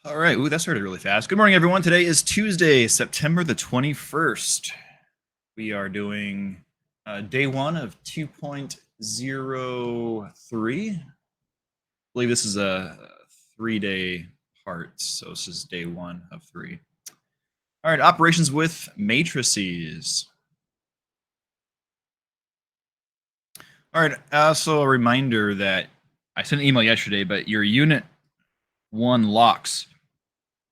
All right. Ooh, that started really fast. Good morning, everyone. Today is Tuesday, September the 21st. We are doing day one of 2.03. I believe this is a 3-day part. So this is day one of 3. All right. Operations with matrices. All right. Also, a reminder that I sent an email yesterday, but your unit 1 locks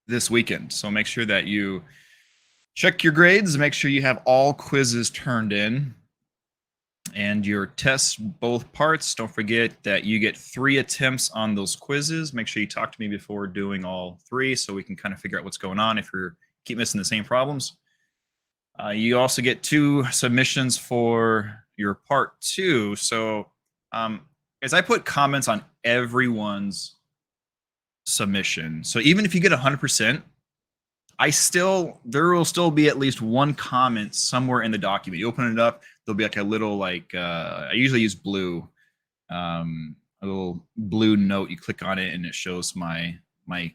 this weekend. So make sure that you check your grades, make sure you have all quizzes turned in and your tests, both parts. Don't forget that you get 3 attempts on those quizzes. Make sure you talk to me before doing all 3 so we can kind of figure out what's going on if you keep missing the same problems. You also get 2 submissions for your part 2. So as I put comments on everyone's submission, so even if you get 100%, there will still be at least one comment somewhere in the document. You open it up, there'll be like a little I usually use blue, a little blue note. You click on it and it shows my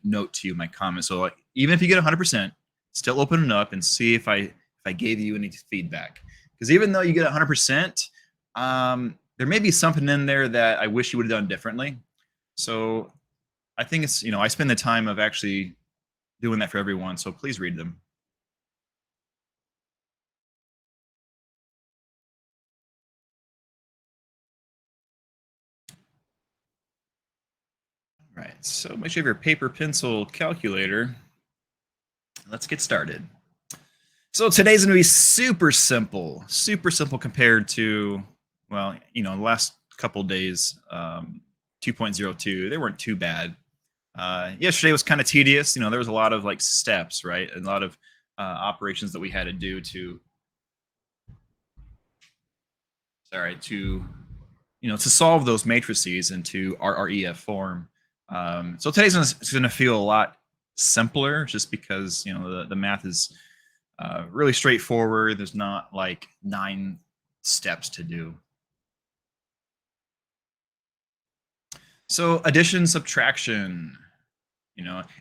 note to you, my comment. So even if you get 100%, still open it up and see if I gave you any feedback. Because even though you get 100%, there may be something in there that I wish you would have done differently. So I think it's, I spend the time of actually doing that for everyone, so please read them. All right, so make sure you have your paper, pencil, calculator. Let's get started. So today's going to be super simple compared to, well, the last couple days, 2.02, they weren't too bad. Yesterday was kind of tedious. There was a lot of steps, right? A lot of operations that we had to do to solve those matrices into RREF form. So today's going to feel a lot simpler just because, the math is really straightforward. There's not 9 steps to do. So addition, subtraction,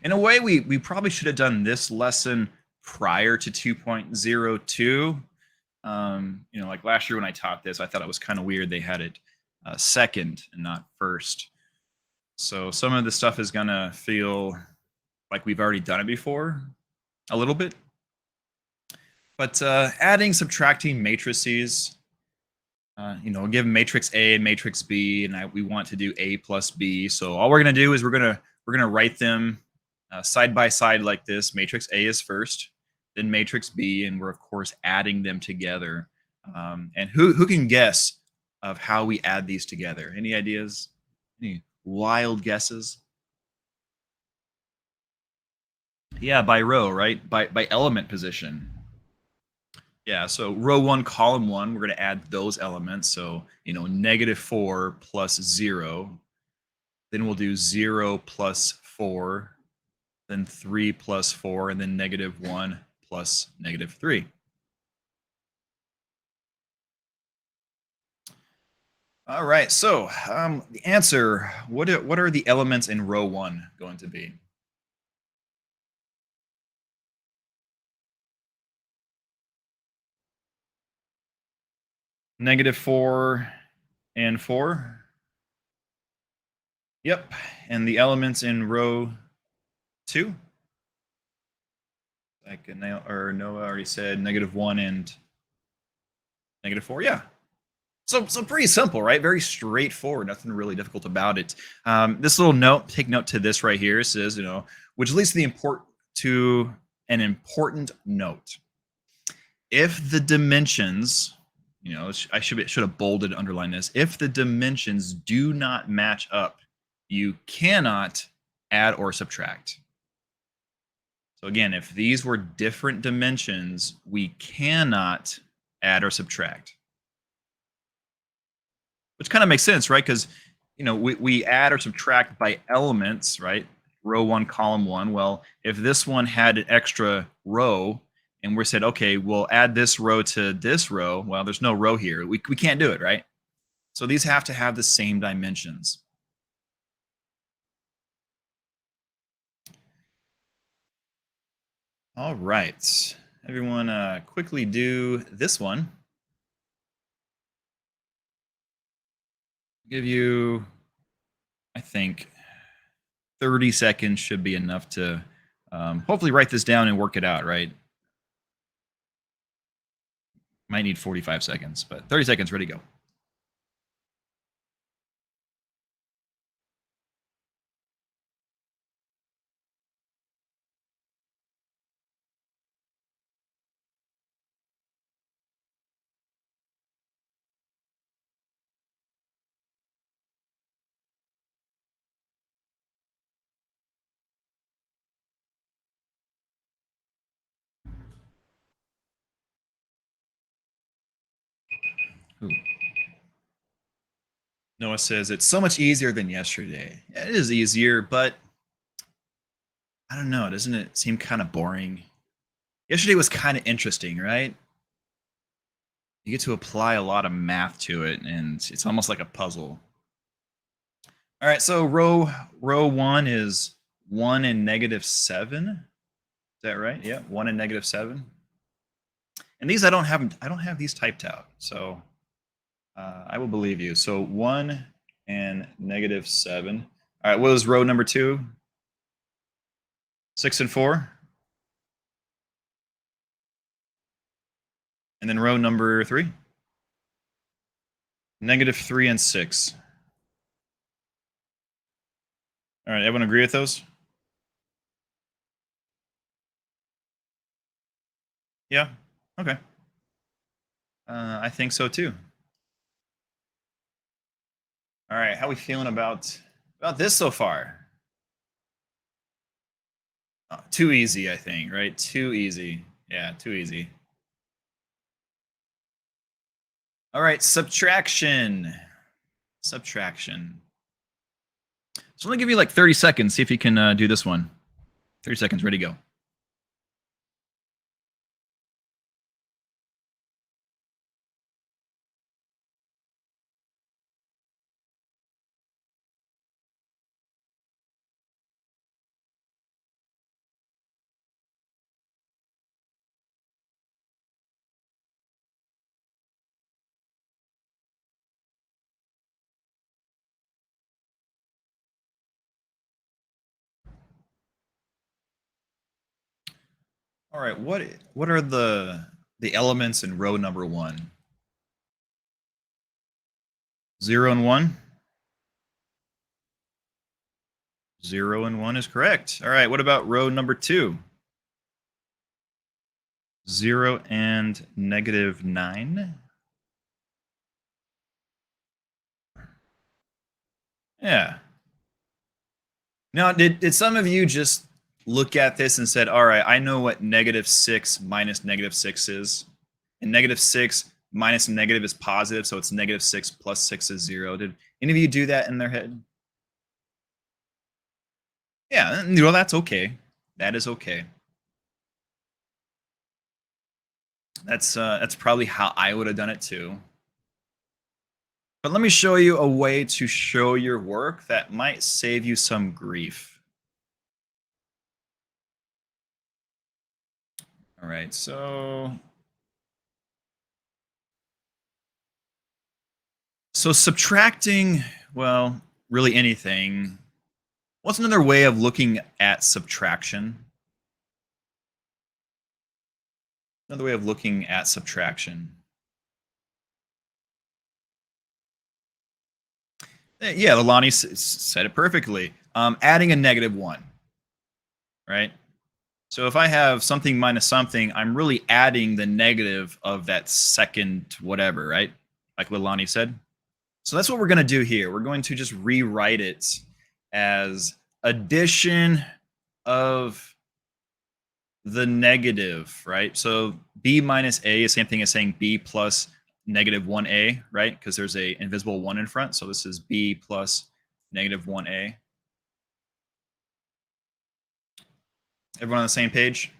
in a way, we probably should have done this lesson prior to 2.02. Like last year when I taught this, I thought it was kind of weird they had it second and not first. So some of the stuff is going to feel like we've already done it before a little bit. But adding, subtracting matrices, give matrix A and matrix B, and we want to do A plus B. So all we're going to do is we're going to write them side by side like this. Matrix A is first, then matrix B, and we're of course adding them together. And who can guess of how we add these together? Any ideas? Any wild guesses? Yeah, by row, right? By element position. Yeah, so row 1, column 1, we're going to add those elements. So, -4 plus 0. Then we'll do 0 plus 4, then 3 plus 4, and then -1 plus -3. All right, so the answer, what are the elements in row 1 going to be? -4 and 4? Yep, and the elements in row 2? Noah already said -1 and -4. Yeah. So pretty simple, right? Very straightforward. Nothing really difficult about it. This little note, take note to this right here. It says, which leads to an important note. If the dimensions, I should have bolded, underlined this. If the dimensions do not match up, you cannot add or subtract. So again, if these were different dimensions, we cannot add or subtract. Which kind of makes sense, right? Because we add or subtract by elements, right? Row 1, column 1. Well, if this one had an extra row, and we said, okay, we'll add this row to this row. Well, there's no row here. We can't do it, right? So these have to have the same dimensions. All right. Everyone, quickly do this one. Give you, I think, 30 seconds should be enough to hopefully write this down and work it out, right? Might need 45 seconds, but 30 seconds, ready, go. Ooh. Noah says it's so much easier than yesterday. Yeah, it is easier, but I don't know. Doesn't it seem kind of boring? Yesterday was kind of interesting, right? You get to apply a lot of math to it, and it's almost like a puzzle. All right, so row one is 1 and -7. Is that right? Yeah, 1 and -7. And these I don't have these typed out, so I will believe you. So 1 and -7. All right, what was row number two? 6 and 4. And then row number three, -3 and 6. All right, everyone agree with those? Yeah. Okay. I think so too. All right, how we feeling about this so far? Too easy, I think. Right? Too easy. Yeah, too easy. All right, subtraction. Subtraction. So let me give you like 30 seconds. See if you can do this one. 30 seconds. Ready, go. All right. What are the elements in row number one? 0 and 1. 0 and 1 is correct. All right. What about row number two? 0 and -9. Yeah. Now, did some of you just look at this and said, "All right, I know what -6 minus -6 is, and -6 minus negative is positive, so it's -6 plus 6 is 0." Did any of you do that in their head? Yeah, well, that's okay. That is okay. That's probably how I would have done it too. But let me show you a way to show your work that might save you some grief. All right, so subtracting, well, really anything. What's another way of looking at subtraction? Another way of looking at subtraction. Yeah, Lalani said it perfectly. Adding a -1, right? So if I have something minus something, I'm really adding the negative of that second whatever, right? Like Lalani said. So that's what we're going to do here. We're going to just rewrite it as addition of the negative, right? So b minus a is same thing as saying b plus -1a, right? Because there's a invisible 1 in front. So this is b plus -1a. Everyone on the same page?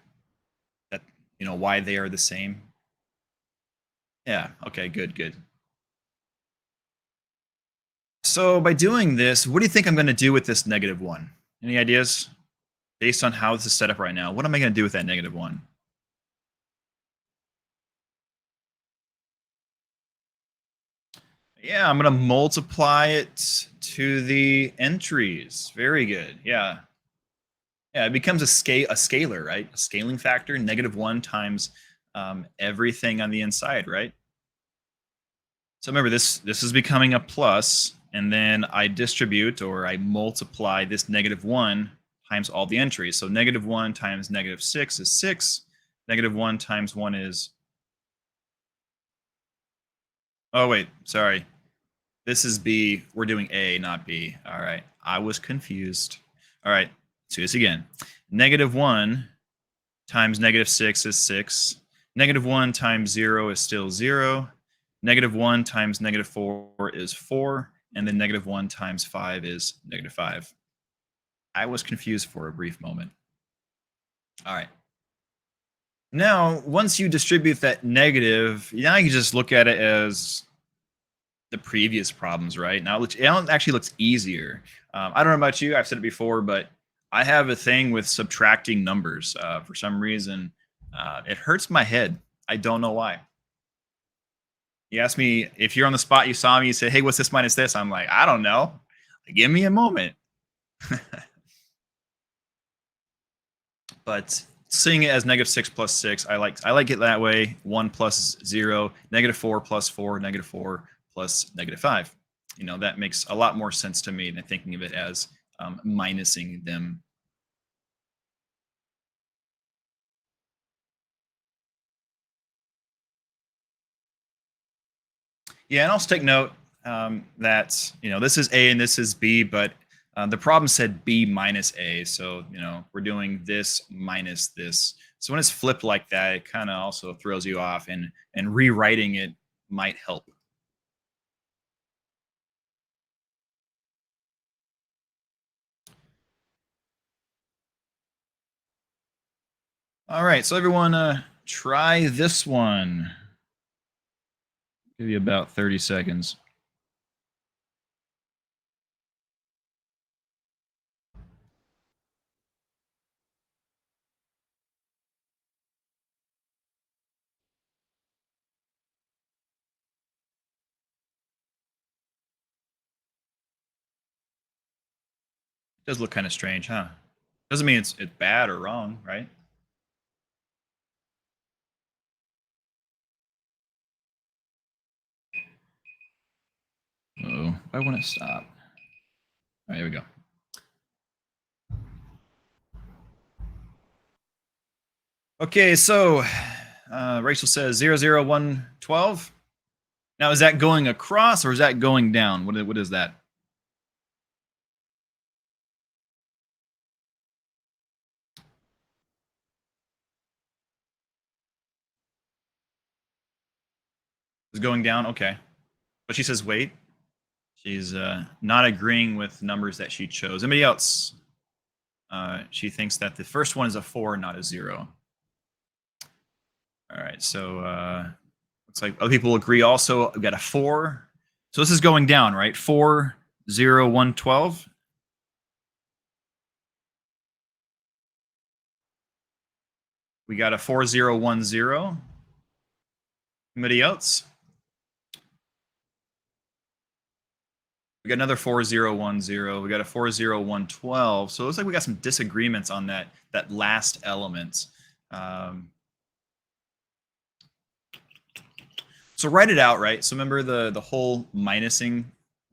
That, why they are the same? Yeah. Okay, good, good. So by doing this, what do you think I'm going to do with this -1? Any ideas? based on how this is set up right now, what am I going to do with that negative 1? Yeah, I'm going to multiply it to the entries. Very good. Yeah. Yeah, it becomes a scalar, right? A scaling factor, negative 1 times everything on the inside, right? So remember, this is becoming a plus, and then I distribute or I multiply this negative 1 times all the entries. So negative 1 times negative 6 is 6. Negative 1 times 1 is, oh, wait, sorry. This is B. We're doing A, not B. All right. I was confused. All right. Let's do this again. Negative 1 times negative 6 is 6. Negative 1 times 0 is still 0. Negative 1 times negative 4 is 4. And then negative 1 times 5 is negative 5. I was confused for a brief moment. All right. Now, once you distribute that negative, now you just look at it as the previous problems, right? Now it actually looks easier. I don't know about you. I've said it before, but I have a thing with subtracting numbers. For some reason, it hurts my head. I don't know why. You ask me if you're on the spot, you saw me, you say, "Hey, what's this minus this?" I'm like, I don't know. Give me a moment. But seeing it as negative 6 plus 6, I like it that way. 1 plus 0, negative 4 plus 4, negative 4 plus negative 5. That makes a lot more sense to me than thinking of it as minusing them. Yeah, and also take note that this is A and this is B, but the problem said B minus A, so we're doing this minus this. So when it's flipped like that, it kind of also throws you off, and rewriting it might help. All right, so everyone, try this one. Give you about 30 seconds. It does look kind of strange, huh? Doesn't mean it's bad or wrong, right? Oh, I want to stop. All right, here we go. Okay, so Rachel says 00112. Now, is that going across or is that going down? What is that? Is going down? Okay. But she says wait. She's not agreeing with numbers that she chose. Anybody else? She thinks that the first one is a 4, not a 0. All right, so looks like other people agree also. We've got a 4. So this is going down, right? 4, 0, 1, 12. We got a 4, 0, 1, 0. Anybody else? We got another 4010. We got a 40112. So it looks like we got some disagreements on that last element. Um, so write it out, right? So remember the whole minusing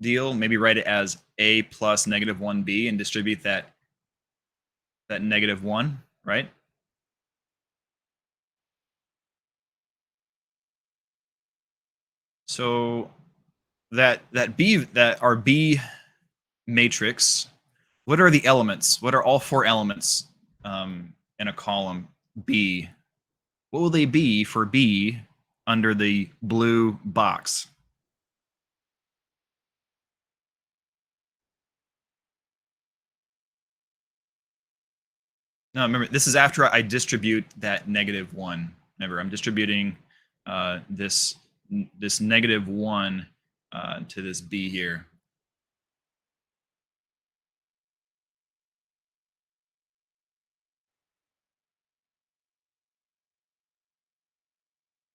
deal. Maybe write it as a plus negative 1b and distribute that negative 1, right? So that our B matrix, what are the elements? What are all 4 elements in a column B? What will they be for B under the blue box? No, remember, this is after I distribute that negative 1. Remember, I'm distributing this negative 1 to this B here.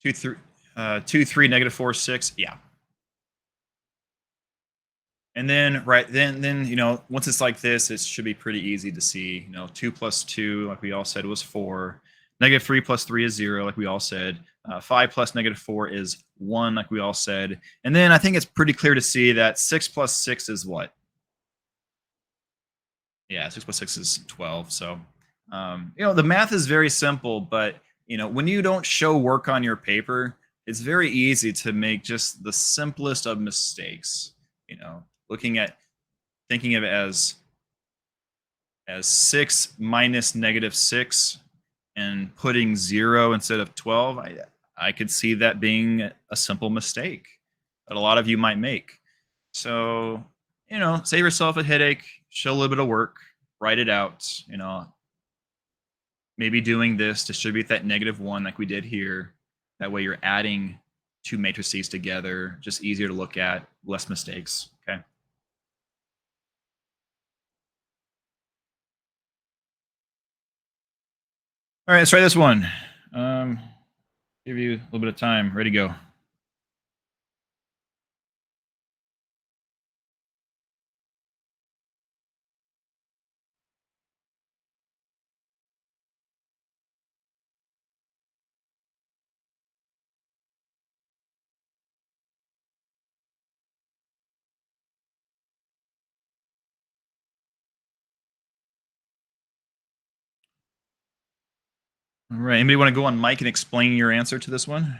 2, 3, 2, 3, negative 4, 6. Yeah. And then, right, then, once it's like this, it should be pretty easy to see. 2 plus 2, like we all said, was 4. Negative 3 plus 3 is 0, like we all said. 5 plus negative 4 is 1, like we all said. And then I think it's pretty clear to see that 6 plus 6 is what? Yeah, 6 plus 6 is 12. So, the math is very simple, but, when you don't show work on your paper, it's very easy to make just the simplest of mistakes. Looking at thinking of it as 6 minus negative 6 and putting 0 instead of 12, I could see that being a simple mistake that a lot of you might make. So, save yourself a headache, show a little bit of work, write it out, maybe doing this, distribute that -1 like we did here. That way you're adding two matrices together, just easier to look at, less mistakes. Okay. All right, let's try this one. Um, give you a little bit of time. Ready to go. All right. Anybody want to go on mic and explain your answer to this one?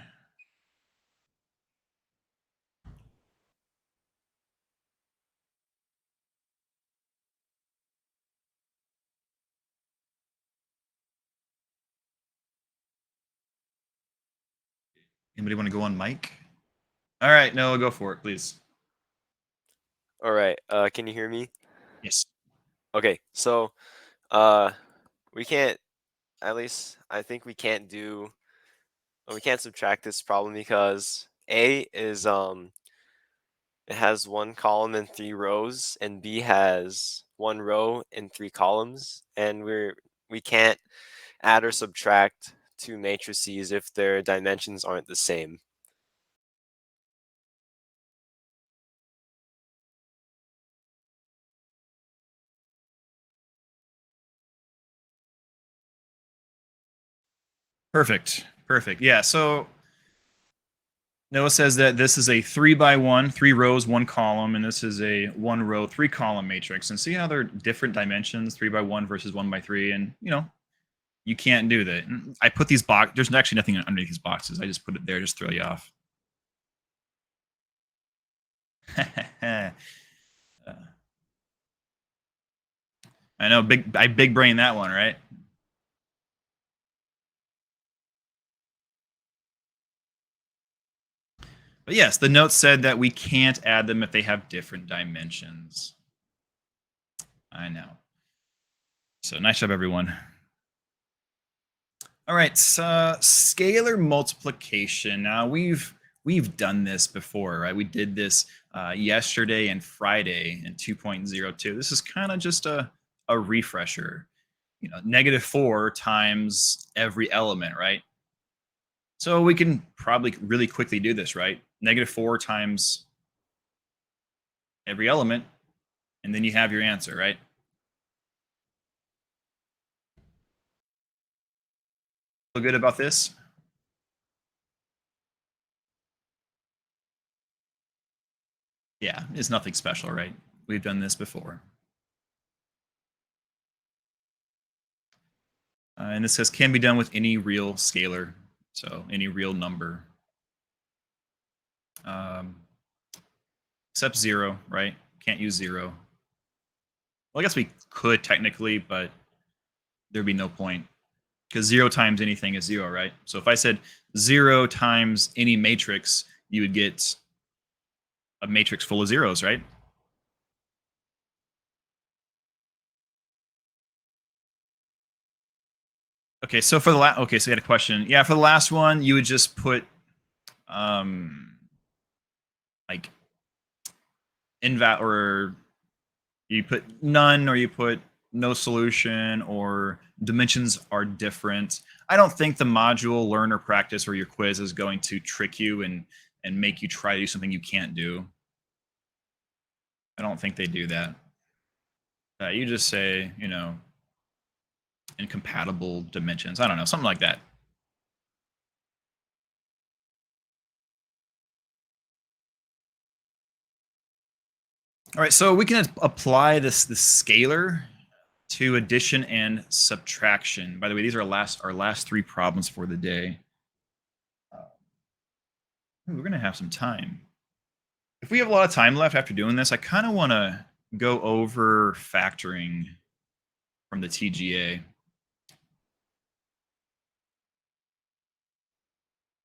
Anybody want to go on mic? All right, no, go for it, please. All right. Can you hear me? Yes. Okay. So, uh, we can't. At least I think we can't subtract this problem because A is it has one column and three rows, and B has one row and three columns, and we can't add or subtract two matrices if their dimensions aren't the same. Perfect. Perfect. Yeah. So Noah says that this is a 3 by 1, 3 rows, 1 column, and this is a 1 row, 3 column matrix. And see how they're different dimensions, 3 by 1 versus 1 by 3. And, you can't do that. And I put these box. There's actually nothing underneath these boxes. I just put it there, just throw you off. I know, big brain that one, right? But yes, the note said that we can't add them if they have different dimensions. I know. So nice job, everyone. All right, scalar multiplication. Now we've done this before, right? We did this yesterday and Friday in 2.02. This is kind of just a refresher. -4 times every element, right? So we can probably really quickly do this, right? -4 times every element, and then you have your answer, right? Feel good about this? Yeah, it's nothing special, right? We've done this before. And it says can be done with any real scalar, so any real number, um, except 0, right? Can't use 0. Well, I guess we could technically, but there'd be no point because 0 times anything is 0, right? So if I said 0 times any matrix, you would get a matrix full of zeros, right? Okay, so for the last, okay, so you had a question. Yeah, for the last one, you would just put like inval or you put none or you put no solution or dimensions are different. I don't think the module learn or practice or your quiz is going to trick you and make you try to do something you can't do. I don't think they do that. You just say, incompatible dimensions. I don't know, something like that. All right, so we can apply this scalar to addition and subtraction. By the way, these are our last three problems for the day. Ooh, we're gonna have some time. If we have a lot of time left after doing this, I kind of want to go over factoring from the TGA,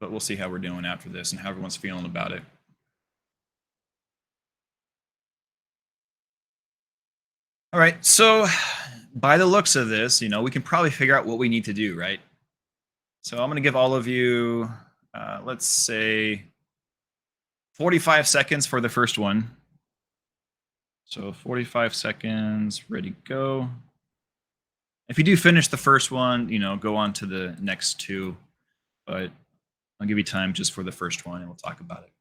but we'll see how we're doing after this and how everyone's feeling about it. All right, so by the looks of this, we can probably figure out what we need to do, right? So I'm going to give all of you, let's say, 45 seconds for the first one. So 45 seconds, ready, go. If you do finish the first one, go on to the next two, but I'll give you time just for the first one and we'll talk about it.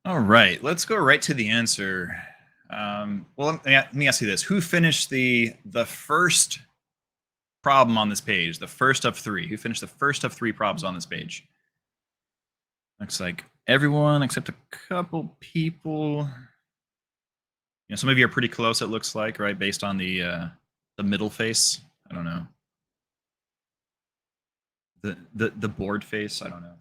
All right, let's go right to the answer. Well, let me ask you this: who finished the first problem on this page? The first of three. Who finished the first of three problems on this page? Looks like everyone except a couple people. Some of you are pretty close. It looks like, right, based on the middle face. I don't know. The board face. I don't know.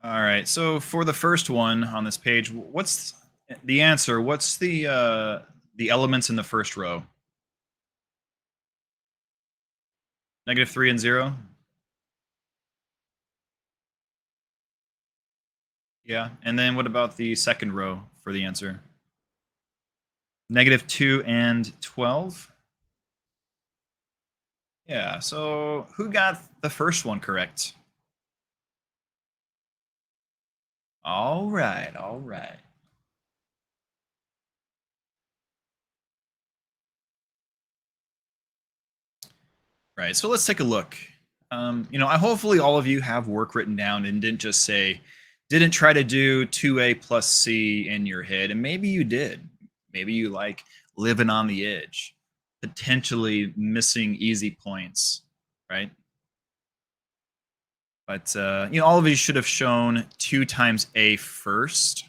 All right. So for the first one on this page, what's the answer? What's the elements in the first row? -3 and 0. Yeah. And then what about the second row for the answer? -2 and 12. Yeah. So who got the first one correct? All right. All right. Right. So let's take a look. I hopefully all of you have work written down and didn't try to do 2A plus C in your head. And maybe you did. Maybe you like living on the edge, potentially missing easy points, right? But all of you should have shown 2 times A first,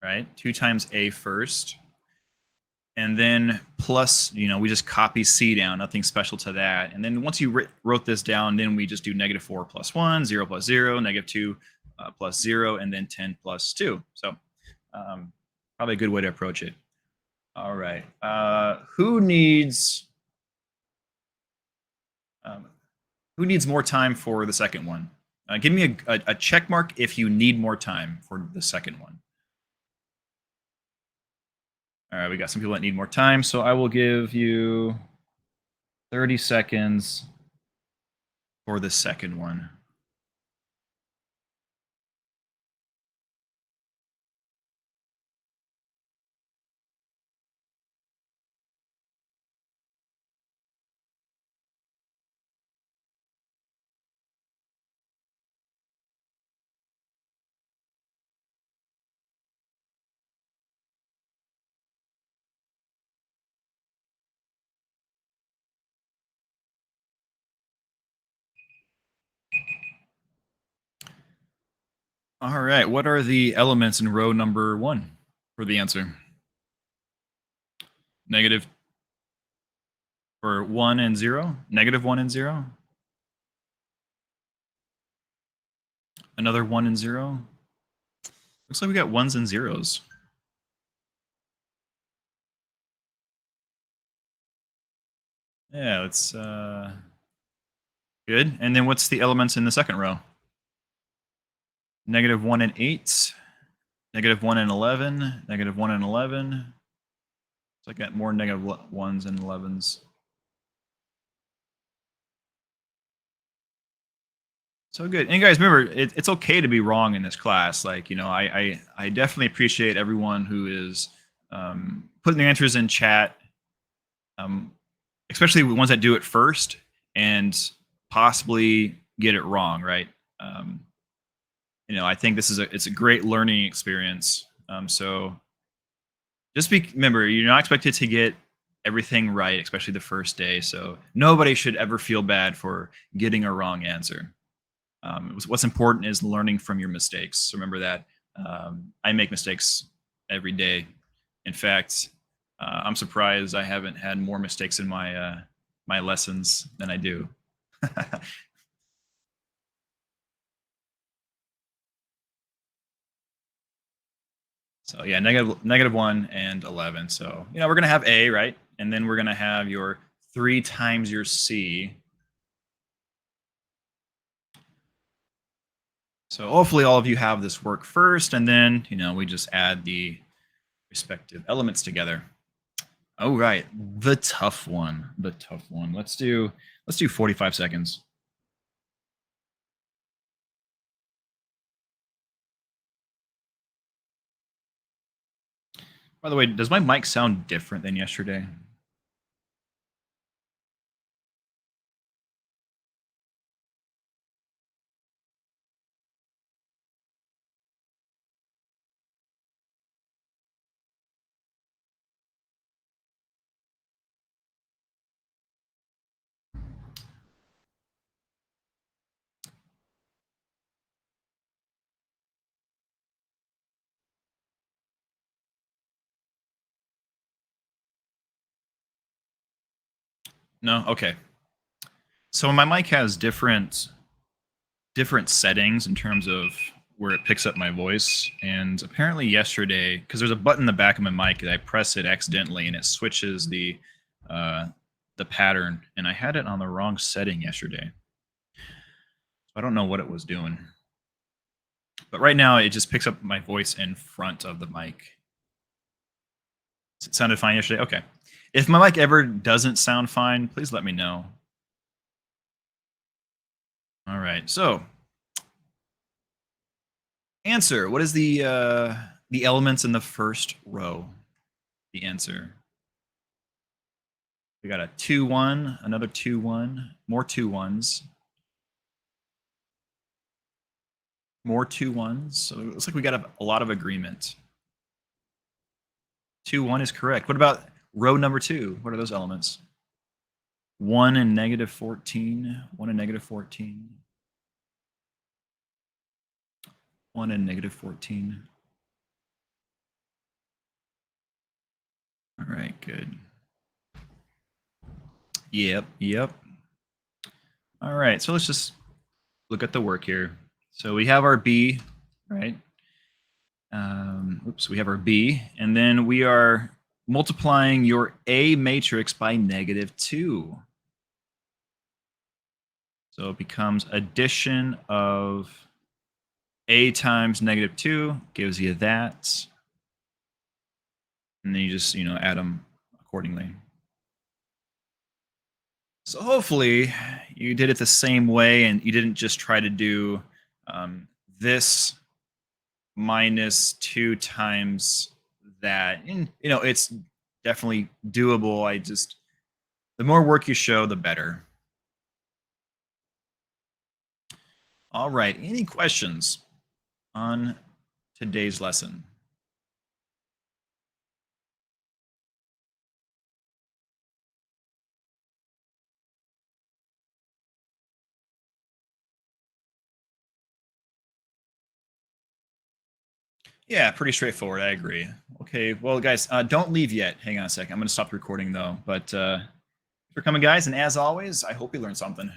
right? 2 times A first. And then plus, we just copy C down, nothing special to that. And then once you wrote this down, then we just do -4 plus 1, 0 plus 0, -2 plus 0, and then 10 plus 2. So probably a good way to approach it. All right. Who needs more time for the second one? Give me a check mark if you need more time for the second one. All right, we got some people that need more time, so I will give you 30 seconds for the second one. All right, what are the elements in row number 1 for the answer? Or 1 and 0? Negative 1 and 0? Another 1 and 0? Looks like we got ones and zeros. Yeah, it's good. And then what's the elements in the second row? Negative 1 and 8, negative 1 and 11, negative 1 and 11. So I got more negative 1s and 11s. So good. And guys, remember, it's okay to be wrong in this class. Like, you know, I definitely appreciate everyone who is putting the answers in chat, um, especially the ones that do it first and possibly get it wrong, right? You know, I think it's a great learning experience. So just remember, you're not expected to get everything right, especially the first day. So nobody should ever feel bad for getting a wrong answer. What's important is learning from your mistakes. So remember that. I make mistakes every day. In fact, I'm surprised I haven't had more mistakes in my lessons than I do. So yeah, negative 1 and 11. So, you know, we're going to have A, right? And then we're going to have your 3 times your C. So hopefully all of you have this work first, and then, you know, we just add the respective elements together. Oh, right. The tough one. The tough one. Let's do 45 seconds. By the way, does my mic sound different than yesterday? No? Okay. So my mic has different settings in terms of where it picks up my voice. And apparently yesterday, because there's a button in the back of my mic, that I press it accidentally and it switches uh, the pattern. And I had it on the wrong setting yesterday. So I don't know what it was doing. But right now it just picks up my voice in front of the mic. It sounded fine yesterday? Okay. If my mic ever doesn't sound fine, please let me know. All right. So answer. What is the elements in the first row? The answer. We got a 2 1, another 2 1, more 2 1s, more 2 1s. So it looks like we got a lot of agreement. 2 1 is correct. What about row number 2? What are those elements? 1 and negative 14, 1 and negative 14, 1 and negative 14. All right, good. Yep, yep. All right, so let's just look at the work here. So we have our B, right? Oops, we have our B, and then we are multiplying your A matrix by -2. So it becomes addition of A times -2 gives you that. And then you just, you know, add them accordingly. So hopefully you did it the same way and you didn't just try to do this -2 times that. And, you know, it's definitely doable. The more work you show, the better. All right. Any questions on today's lesson? Yeah, pretty straightforward. I agree. Okay. Well, guys, don't leave yet. Hang on a second. I'm going to stop the recording though. But for coming, guys. And as always, I hope you learned something.